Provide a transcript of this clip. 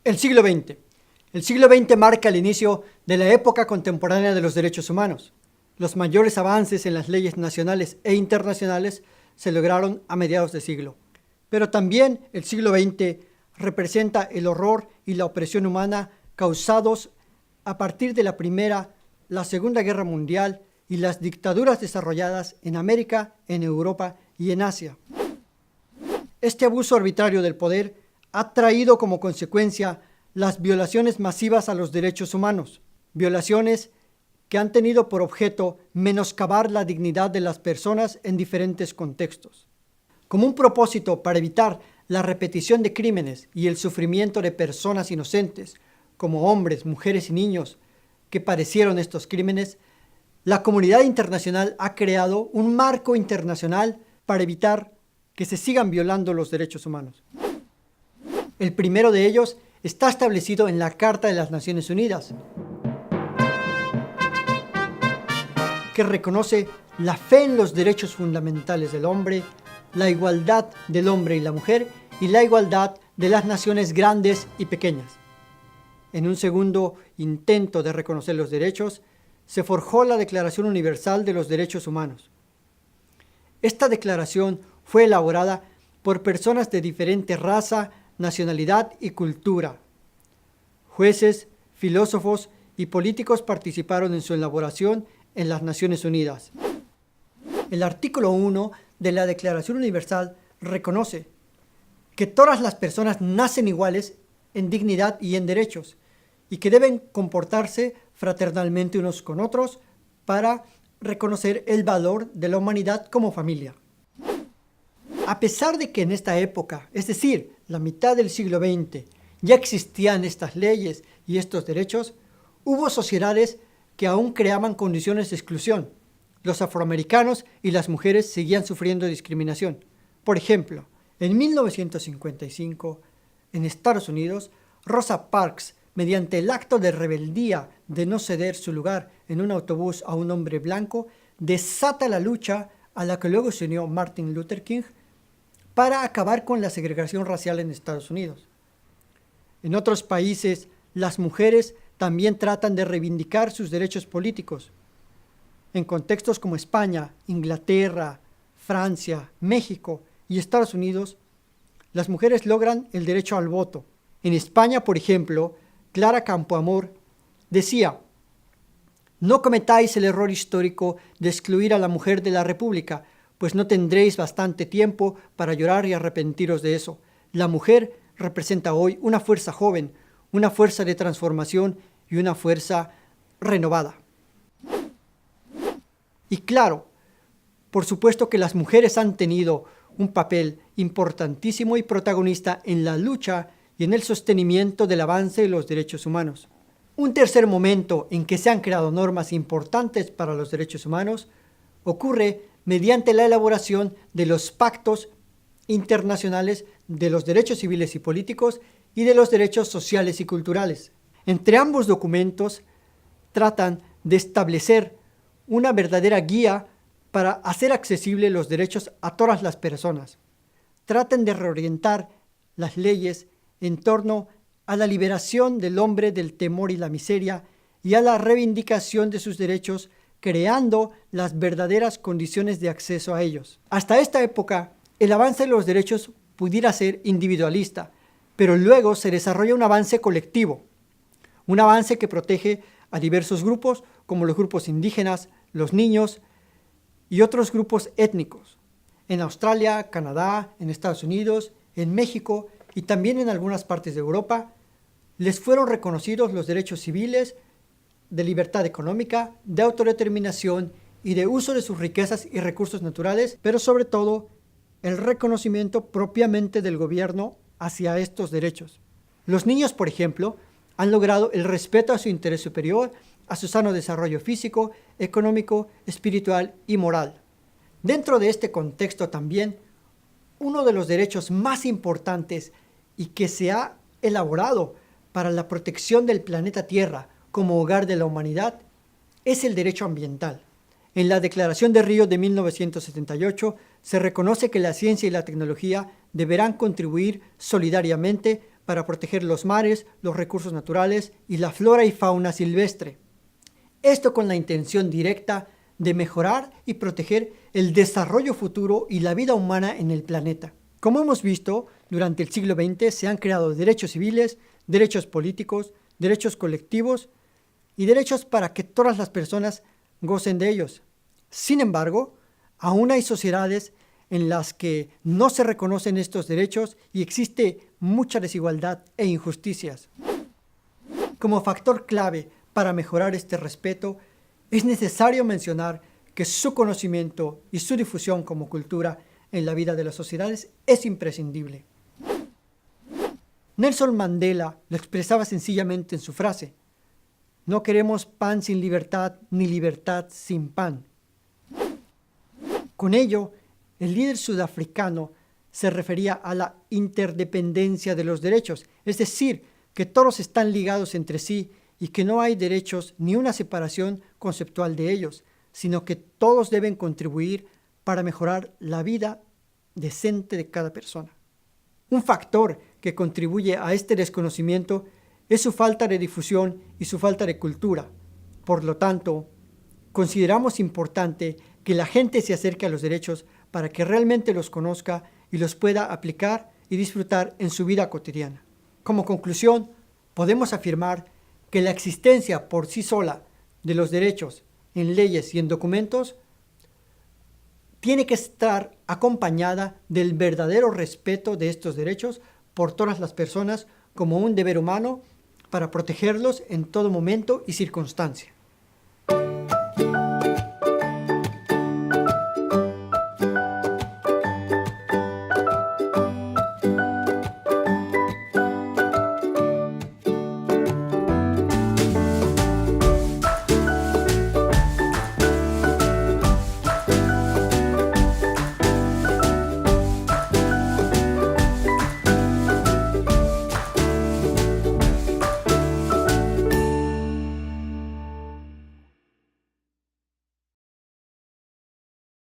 El siglo XX. El siglo XX marca el inicio de la época contemporánea de los derechos humanos. Los mayores avances en las leyes nacionales e internacionales se lograron a mediados de siglo. Pero también el siglo XX representa el horror y la opresión humana causados a partir de la Primera, la Segunda Guerra Mundial y las dictaduras desarrolladas en América, en Europa y en Asia. Este abuso arbitrario del poder ha traído como consecuencia las violaciones masivas a los derechos humanos, violaciones que han tenido por objeto menoscabar la dignidad de las personas en diferentes contextos. Como un propósito para evitar la repetición de crímenes y el sufrimiento de personas inocentes, como hombres, mujeres y niños que padecieron estos crímenes, la comunidad internacional ha creado un marco internacional para evitar que se sigan violando los derechos humanos. El primero de ellos está establecido en la Carta de las Naciones Unidas, que reconoce la fe en los derechos fundamentales del hombre, la igualdad del hombre y la mujer y la igualdad de las naciones grandes y pequeñas. En un segundo intento de reconocer los derechos, se forjó la Declaración Universal de los Derechos Humanos. Esta declaración fue elaborada por personas de diferente raza, nacionalidad y cultura. Jueces, filósofos y políticos participaron en su elaboración en las Naciones Unidas. El artículo 1 de la Declaración Universal reconoce que todas las personas nacen iguales en dignidad y en derechos y que deben comportarse fraternalmente unos con otros para reconocer el valor de la humanidad como familia. A pesar de que en esta época, es decir, la mitad del siglo XX, ya existían estas leyes y estos derechos, hubo sociedades que aún creaban condiciones de exclusión. Los afroamericanos y las mujeres seguían sufriendo discriminación. Por ejemplo, en 1955, en Estados Unidos, Rosa Parks, mediante el acto de rebeldía de no ceder su lugar en un autobús a un hombre blanco, desata la lucha a la que luego se unió Martin Luther King para acabar con la segregación racial en Estados Unidos. En otros países, las mujeres también tratan de reivindicar sus derechos políticos. En contextos como España, Inglaterra, Francia, México y Estados Unidos, las mujeres logran el derecho al voto. En España, por ejemplo, Clara Campoamor decía: «No cometáis el error histórico de excluir a la mujer de la República, pues no tendréis bastante tiempo para llorar y arrepentiros de eso. La mujer representa hoy una fuerza joven, una fuerza de transformación y una fuerza renovada». Y claro, por supuesto que las mujeres han tenido un papel importantísimo y protagonista en la lucha y en el sostenimiento del avance de los derechos humanos. Un tercer momento en que se han creado normas importantes para los derechos humanos ocurre mediante la elaboración de los pactos internacionales de los derechos civiles y políticos y de los derechos sociales y culturales. Entre ambos documentos tratan de establecer una verdadera guía para hacer accesibles los derechos a todas las personas. Tratan de reorientar las leyes en torno a la liberación del hombre del temor y la miseria y a la reivindicación de sus derechos, creando las verdaderas condiciones de acceso a ellos. Hasta esta época, el avance de los derechos pudiera ser individualista, pero luego se desarrolla un avance colectivo, un avance que protege a diversos grupos, como los grupos indígenas, los niños y otros grupos étnicos. En Australia, Canadá, en Estados Unidos, en México y también en algunas partes de Europa, les fueron reconocidos los derechos civiles, de libertad económica, de autodeterminación y de uso de sus riquezas y recursos naturales, pero sobre todo el reconocimiento propiamente del gobierno hacia estos derechos. Los niños, por ejemplo, han logrado el respeto a su interés superior, a su sano desarrollo físico, económico, espiritual y moral. Dentro de este contexto también, uno de los derechos más importantes y que se ha elaborado para la protección del planeta Tierra como hogar de la humanidad es el derecho ambiental. En la Declaración de Río de 1978 se reconoce que la ciencia y la tecnología deberán contribuir solidariamente para proteger los mares, los recursos naturales y la flora y fauna silvestre. Esto con la intención directa de mejorar y proteger el desarrollo futuro y la vida humana en el planeta. Como hemos visto, durante el siglo XX se han creado derechos civiles, derechos políticos, derechos colectivos y derechos para que todas las personas gocen de ellos. Sin embargo, aún hay sociedades en las que no se reconocen estos derechos y existe mucha desigualdad e injusticias. Como factor clave para mejorar este respeto, es necesario mencionar que su conocimiento y su difusión como cultura en la vida de las sociedades es imprescindible. Nelson Mandela lo expresaba sencillamente en su frase: no queremos pan sin libertad, ni libertad sin pan. Con ello, el líder sudafricano se refería a la interdependencia de los derechos, es decir, que todos están ligados entre sí y que no hay derechos ni una separación conceptual de ellos, sino que todos deben contribuir para mejorar la vida decente de cada persona. Un factor que contribuye a este desconocimiento es su falta de difusión y su falta de cultura. Por lo tanto, consideramos importante que la gente se acerque a los derechos para que realmente los conozca y los pueda aplicar y disfrutar en su vida cotidiana. Como conclusión, podemos afirmar que la existencia por sí sola de los derechos en leyes y en documentos tiene que estar acompañada del verdadero respeto de estos derechos por todas las personas como un deber humano para protegerlos en todo momento y circunstancia.